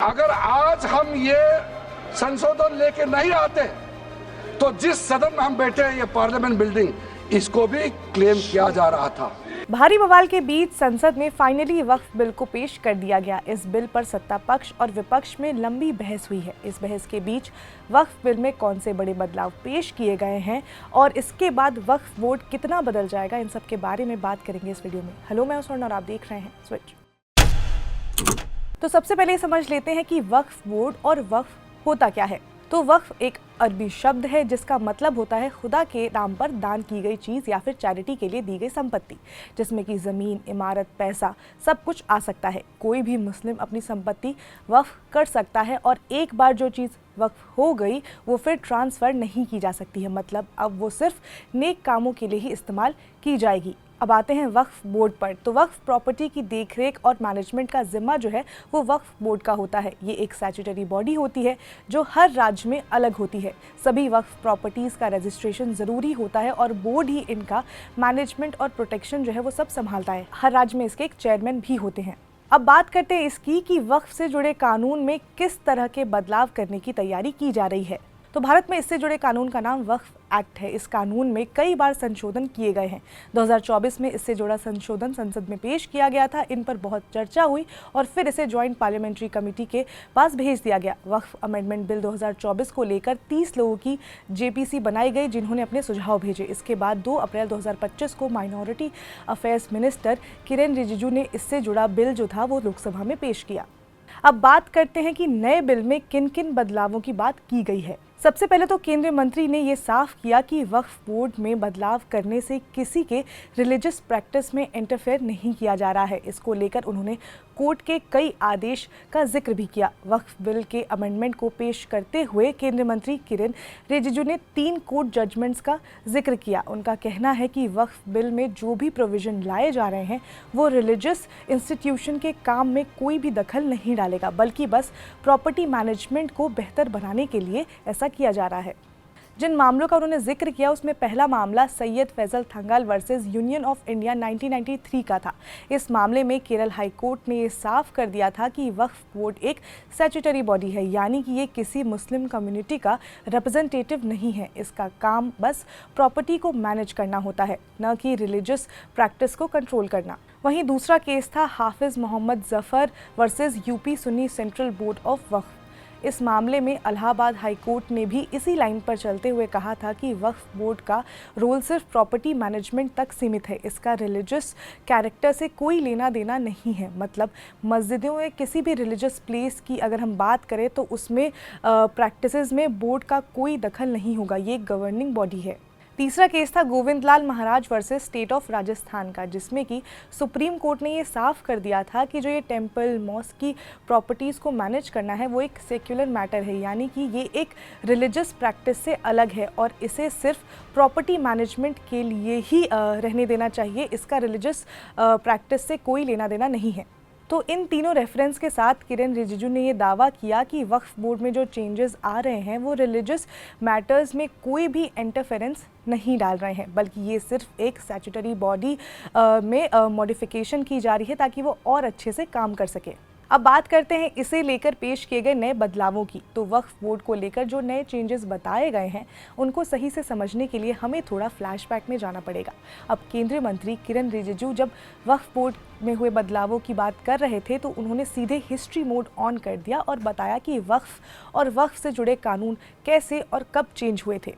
अगर आज हम ये संशोधन लेके नहीं आते तो जिस सदन में हम बैठे हैं, ये पार्लियामेंट बिल्डिंग, इसको भी क्लेम किया जा रहा था। भारी बवाल के बीच संसद में फाइनली वक्फ बिल को पेश कर दिया गया। इस बिल पर सत्ता पक्ष और विपक्ष में लंबी बहस हुई है। इस बहस के बीच वक्फ बिल में कौन से बड़े बदलाव पेश किए गए हैं और इसके बाद वक्फ बोर्ड कितना बदल जाएगा, इन सब के बारे में बात करेंगे इस वीडियो में। हेलो, मैं स्वर्ण और आप देख रहे हैं स्विच। तो सबसे पहले समझ लेते हैं कि वक्फ बोर्ड और वक्फ होता क्या है। तो वक्फ एक अरबी शब्द है जिसका मतलब होता है खुदा के नाम पर दान की गई चीज़ या फिर चैरिटी के लिए दी गई संपत्ति, जिसमें कि ज़मीन, इमारत, पैसा सब कुछ आ सकता है। कोई भी मुस्लिम अपनी संपत्ति वक्फ कर सकता है और एक बार जो चीज़ वक्फ हो गई वो फिर ट्रांसफ़र नहीं की जा सकती है, मतलब अब वो सिर्फ नेक कामों के लिए ही इस्तेमाल की जाएगी। अब आते हैं वक्फ बोर्ड पर। तो वक्फ प्रॉपर्टी की देखरेख और मैनेजमेंट का जिम्मा जो है वो वक्फ बोर्ड का होता है। ये एक स्टैट्यूटरी बॉडी होती है जो हर राज्य में अलग होती है। सभी वक्फ प्रॉपर्टीज़ का रजिस्ट्रेशन ज़रूरी होता है और बोर्ड ही इनका मैनेजमेंट और प्रोटेक्शन जो है वो सब संभालता है। हर राज्य में इसके एक चेयरमैन भी होते हैं। अब बात करते हैं इसकी कि वक्फ से जुड़े कानून में किस तरह के बदलाव करने की तैयारी की जा रही है। तो भारत में इससे जुड़े कानून का नाम वक्फ एक्ट है। इस कानून में कई बार संशोधन किए गए हैं। 2024 में इससे जुड़ा संशोधन संसद में पेश किया गया था। इन पर बहुत चर्चा हुई और फिर इसे ज्वाइंट पार्लियामेंट्री कमेटी के पास भेज दिया गया। वक्फ अमेंडमेंट बिल 2024 को लेकर 30 लोगों की जेपीसी बनाई गई जिन्होंने अपने सुझाव भेजे। इसके बाद 2 अप्रैल 2025 को minority affairs minister Kiren Rijiju ने इससे जुड़ा बिल जो था वो लोकसभा में पेश किया। अब बात करते हैं कि नए बिल में किन किन बदलावों की बात की गई है। सबसे पहले तो केंद्रीय मंत्री ने ये साफ किया कि वक्फ बोर्ड में बदलाव करने से किसी के रिलीजियस प्रैक्टिस में इंटरफेयर नहीं किया जा रहा है। इसको लेकर उन्होंने कोर्ट के कई आदेश का जिक्र भी किया। वक्फ बिल के अमेंडमेंट को पेश करते हुए केंद्रीय मंत्री किरेन रिजिजू ने 3 कोर्ट जजमेंट्स का जिक्र किया। उनका कहना है कि वक्फ बिल में जो भी प्रोविजन लाए जा रहे हैं वो रिलीजियस इंस्टीट्यूशन के काम में कोई भी दखल नहीं डालेगा, बल्कि बस प्रॉपर्टी मैनेजमेंट को बेहतर बनाने के लिए ऐसा किया जा रहा है। जिन मामलों का उन्होंने जिक्र किया उसमें पहला मामला Syed Faizal Thangal versus union of India 1993 का था। इस मामले में केरल हाई कोर्ट ने ये साफ कर दिया था कि वक्फ बोर्ड एक स्टैट्यूटरी बॉडी है, यानी कि ये किसी मुस्लिम कम्युनिटी का रिप्रेजेंटेटिव नहीं है। इसका काम बस प्रॉपर्टी को मैनेज करना होता है, न कि रिलीजियस प्रैक्टिस को कंट्रोल करना। वहीं दूसरा केस था Hafiz Mohammad Zafar versus UP Sunni central board of Waqf. इस मामले में इलाहाबाद हाई कोर्ट ने भी इसी लाइन पर चलते हुए कहा था कि वक्फ बोर्ड का रोल सिर्फ प्रॉपर्टी मैनेजमेंट तक सीमित है। इसका रिलीजियस कैरेक्टर से कोई लेना देना नहीं है। मतलब मस्जिदों या किसी भी रिलीजियस प्लेस की अगर हम बात करें तो उसमें प्रैक्टिसेस में बोर्ड का कोई दखल नहीं होगा। ये एक गवर्निंग बॉडी है। तीसरा केस था गोविंद लाल महाराज वर्सेस स्टेट ऑफ राजस्थान का, जिसमें कि सुप्रीम कोर्ट ने ये साफ कर दिया था कि जो ये टेंपल मॉस्क की प्रॉपर्टीज़ को मैनेज करना है वो एक सेक्युलर मैटर है, यानी कि ये एक रिलीजियस प्रैक्टिस से अलग है और इसे सिर्फ प्रॉपर्टी मैनेजमेंट के लिए ही रहने देना चाहिए। इसका रिलीजियस प्रैक्टिस से कोई लेना देना नहीं है। तो इन तीनों रेफरेंस के साथ किरेन रिजिजू ने ये दावा किया कि वक्फ बोर्ड में जो चेंजेस आ रहे हैं वो रिलीजियस मैटर्स में कोई भी इंटरफेरेंस नहीं डाल रहे हैं, बल्कि ये सिर्फ एक स्टैट्यूटरी बॉडी में मॉडिफिकेशन की जा रही है ताकि वो और अच्छे से काम कर सके। अब बात करते हैं इसे लेकर पेश किए गए नए बदलावों की। तो वक्फ बोर्ड को लेकर जो नए चेंजेस बताए गए हैं उनको सही से समझने के लिए हमें थोड़ा फ्लैशबैक में जाना पड़ेगा। अब केंद्रीय मंत्री किरेन रिजिजू जब वक्फ बोर्ड में हुए बदलावों की बात कर रहे थे तो उन्होंने सीधे हिस्ट्री मोड ऑन कर दिया और बताया कि वक्फ और वक्फ से जुड़े कानून कैसे और कब चेंज हुए थे।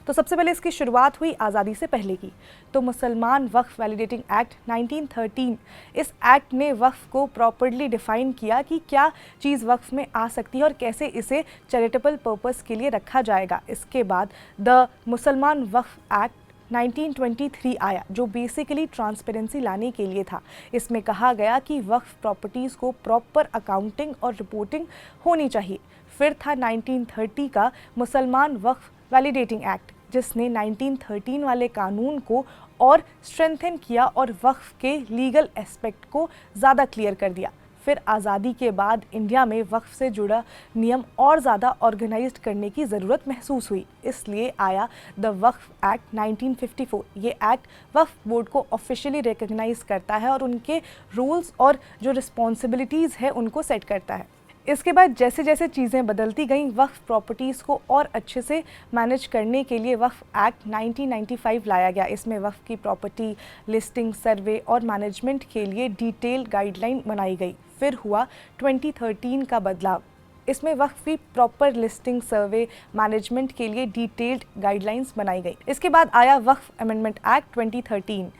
तो सबसे पहले इसकी शुरुआत हुई आज़ादी से पहले की। तो मुसलमान वक्फ वैलिडेटिंग एक्ट 1913, इस एक्ट ने वक्फ को प्रॉपर्ली डिफ़ाइन किया कि क्या चीज़ वक्फ में आ सकती है और कैसे इसे चैरिटेबल पर्पस के लिए रखा जाएगा। इसके बाद द मुसलमान वक्फ एक्ट 1923 आया जो बेसिकली ट्रांसपेरेंसी लाने के लिए था। इसमें कहा गया कि वक्फ प्रॉपर्टीज़ को प्रॉपर अकाउंटिंग और रिपोर्टिंग होनी चाहिए। फिर था 1930 का मुसलमान वक्फ वैलिडेटिंग एक्ट, जिसने 1913 वाले कानून को और स्ट्रेंथन किया और वक्फ के लीगल एस्पेक्ट को ज़्यादा क्लियर कर दिया। फिर आज़ादी के बाद इंडिया में वक्फ से जुड़ा नियम और ज़्यादा ऑर्गेनाइज्ड करने की ज़रूरत महसूस हुई, इसलिए आया द वक्फ एक्ट 1954। ये एक्ट वक्फ बोर्ड को ऑफिशियली रिकग्नाइज करता है और उनके रूल्स और जो रिस्पॉन्सिबिलिटीज़ है उनको सेट करता है। इसके बाद जैसे जैसे चीज़ें बदलती गईं, वक्फ प्रॉपर्टीज़ को और अच्छे से मैनेज करने के लिए वक्फ एक्ट 1995 लाया गया। इसमें वक्फ की प्रॉपर्टी लिस्टिंग, सर्वे और मैनेजमेंट के लिए डिटेल्ड गाइडलाइन बनाई गई। फिर हुआ 2013 का बदलाव। इसमें वक्फ की प्रॉपर लिस्टिंग, सर्वे, मैनेजमेंट के लिए डिटेल्ड गाइडलाइंस बनाई गई। इसके बाद आया वक्फ अमेंडमेंट एक्ट 2013।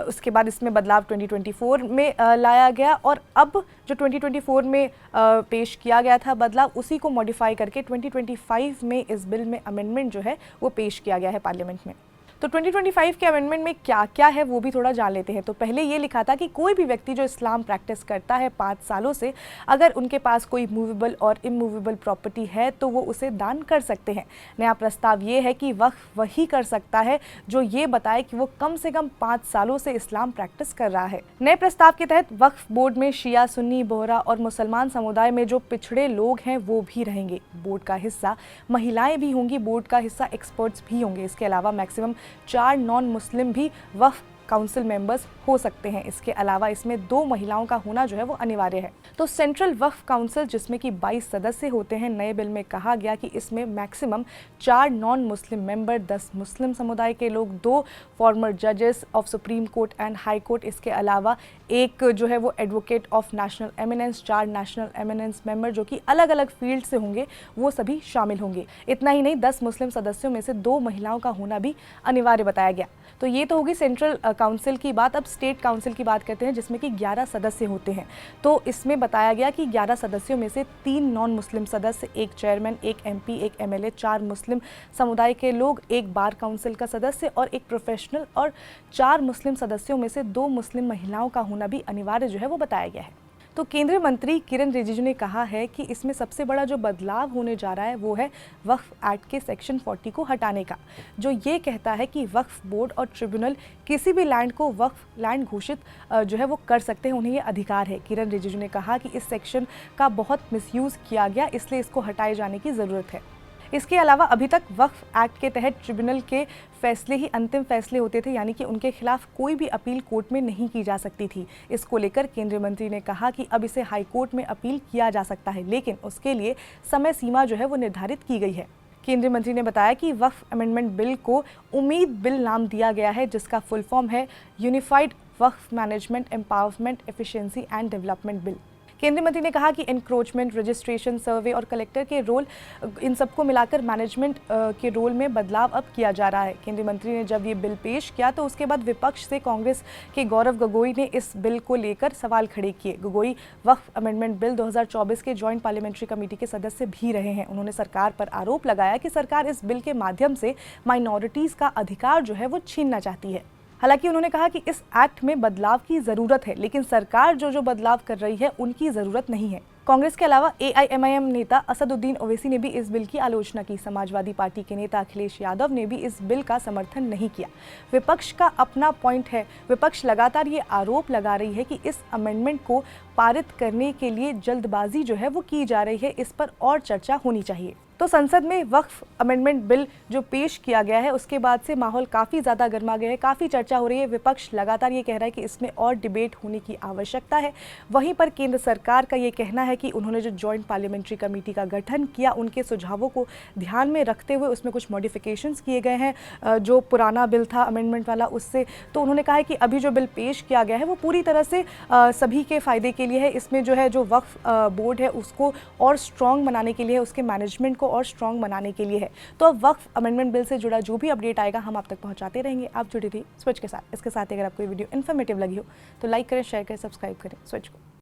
उसके बाद इसमें बदलाव 2024 में लाया गया और अब जो 2024 में पेश किया गया था बदलाव, उसी को मॉडिफाई करके 2025 में इस बिल में अमेंडमेंट जो है वो पेश किया गया है पार्लियामेंट में। तो 2025 के अमेंडमेंट में क्या क्या है वो भी थोड़ा जान लेते हैं। तो पहले ये लिखा था कि कोई भी व्यक्ति जो इस्लाम प्रैक्टिस करता है 5 सालों से, अगर उनके पास कोई मूवेबल और इमूवेबल प्रॉपर्टी है तो वो उसे दान कर सकते हैं। नया प्रस्ताव ये है कि वक्फ वही कर सकता है जो ये बताए कि वो कम से कम 5 सालों से इस्लाम प्रैक्टिस कर रहा है। नए प्रस्ताव के तहत वक्फ बोर्ड में शिया, सुन्नी, बोहरा और मुसलमान समुदाय में जो पिछड़े लोग हैं वो भी रहेंगे। बोर्ड का हिस्सा महिलाएं भी होंगी, बोर्ड का हिस्सा एक्सपर्ट्स भी होंगे। इसके अलावा मैक्सिमम 4 नॉन मुस्लिम भी वक्फ काउंसिल मेंबर्स हो सकते हैं। इसके अलावा इसमें 2 महिलाओं का होना जो है वो अनिवार्य है। तो सेंट्रल वक्फ काउंसिल जिसमें कि 22 सदस्य होते हैं, नए बिल में कहा गया कि इसमें मैक्सिमम 4 नॉन मुस्लिम मेंबर, 10 मुस्लिम समुदाय के लोग, 2 फॉर्मर जजेस of supreme court and high court, इसके अलावा एक जो है वो advocate of national eminence, 4 national eminence member जो कि अलग अलग फील्ड से होंगे, वो सभी शामिल होंगे। इतना ही नहीं, 10 मुस्लिम सदस्यों में से 2 महिलाओं का होना भी अनिवार्य बताया गया। तो ये तो होगी सेंट्रल काउंसिल की बात। अब स्टेट काउंसिल की बात करते हैं जिसमें कि 11 सदस्य होते हैं। तो इसमें बताया गया कि 11 सदस्यों में से 3 नॉन मुस्लिम सदस्य, 1 चेयरमैन, 1 MP, 1 MLA, 4 मुस्लिम समुदाय के लोग, 1 बार काउंसिल का सदस्य और 1 प्रोफेशनल, और 4 मुस्लिम सदस्यों में से 2 मुस्लिम महिलाओं का होना भी अनिवार्य जो है वो बताया गया है। तो केंद्रीय मंत्री किरण रिजिजू ने कहा है कि इसमें सबसे बड़ा जो बदलाव होने जा रहा है वो है वक्फ एक्ट के सेक्शन 40 को हटाने का, जो ये कहता है कि वक्फ बोर्ड और ट्रिब्यूनल किसी भी लैंड को वक्फ लैंड घोषित जो है वो कर सकते हैं, उन्हें ये अधिकार है। किरण रिजिजू ने कहा कि इस सेक्शन का बहुत मिसयूज़ किया गया, इसलिए इसको हटाए जाने की ज़रूरत है। इसके अलावा अभी तक वक्फ एक्ट के तहत ट्रिब्यूनल के फैसले ही अंतिम फैसले होते थे, यानी कि उनके खिलाफ कोई भी अपील कोर्ट में नहीं की जा सकती थी। इसको लेकर केंद्रीय मंत्री ने कहा कि अब इसे हाई कोर्ट में अपील किया जा सकता है, लेकिन उसके लिए समय सीमा जो है वो निर्धारित की गई है। केंद्रीय मंत्री ने बताया कि वक्फ अमेंडमेंट बिल को उम्मीद बिल नाम दिया गया है, जिसका फुल फॉर्म है unified Waqf management empowerment efficiency and development bill. केंद्रीय मंत्री ने कहा कि एनक्रोचमेंट, रजिस्ट्रेशन, सर्वे और कलेक्टर के रोल, इन सबको मिलाकर मैनेजमेंट के रोल में बदलाव अब किया जा रहा है। केंद्रीय मंत्री ने जब ये बिल पेश किया तो उसके बाद विपक्ष से कांग्रेस के गौरव गोगोई ने इस बिल को लेकर सवाल खड़े किए। गोगोई वक्फ अमेंडमेंट बिल 2024 के जॉइंट पार्लियामेंट्री कमेटी के सदस्य भी रहे हैं। उन्होंने सरकार पर आरोप लगाया कि सरकार इस बिल के माध्यम से माइनॉरिटीज़ का अधिकार जो है वो छीनना चाहती है। हालांकि उन्होंने कहा कि इस एक्ट में बदलाव की ज़रूरत है, लेकिन सरकार जो बदलाव कर रही है उनकी ज़रूरत नहीं है। कांग्रेस के अलावा AIMIM नेता असदुद्दीन ओवैसी ने भी इस बिल की आलोचना की। समाजवादी पार्टी के नेता अखिलेश यादव ने भी इस बिल का समर्थन नहीं किया। विपक्ष का अपना पॉइंट है। विपक्ष लगातार ये आरोप लगा रही है कि इस अमेंडमेंट को पारित करने के लिए जल्दबाजी जो है वो की जा रही है, इस पर और चर्चा होनी चाहिए। तो संसद में वक्फ अमेंडमेंट बिल जो पेश किया गया है उसके बाद से माहौल काफ़ी ज़्यादा गर्मा गया है, काफ़ी चर्चा हो रही है। विपक्ष लगातार ये कह रहा है कि इसमें और डिबेट होने की आवश्यकता है। वहीं पर केंद्र सरकार का ये कहना है कि उन्होंने जो जॉइंट पार्लियामेंट्री कमेटी का गठन किया, उनके सुझावों को ध्यान में रखते हुए उसमें कुछ मॉडिफिकेशंस किए गए हैं जो पुराना बिल था अमेंडमेंट वाला उससे। तो उन्होंने कहा है कि अभी जो बिल पेश किया गया है वो पूरी तरह से सभी के फ़ायदे के लिए है। इसमें जो है जो वक्फ बोर्ड है उसको और स्ट्रॉन्ग बनाने के लिए, उसके मैनेजमेंट और स्ट्रॉन्ग बनाने के लिए है। तो अब वक्फ अमेंडमेंट बिल से जुड़ा जो भी अपडेट आएगा हम आप तक पहुंचाते रहेंगे। आप जुड़े रहिए स्विच के साथ। इसके साथ अगर आपको ये वीडियो इन्फॉर्मेटिव लगी हो तो लाइक करें, शेयर करें, सब्सक्राइब करें स्विच को।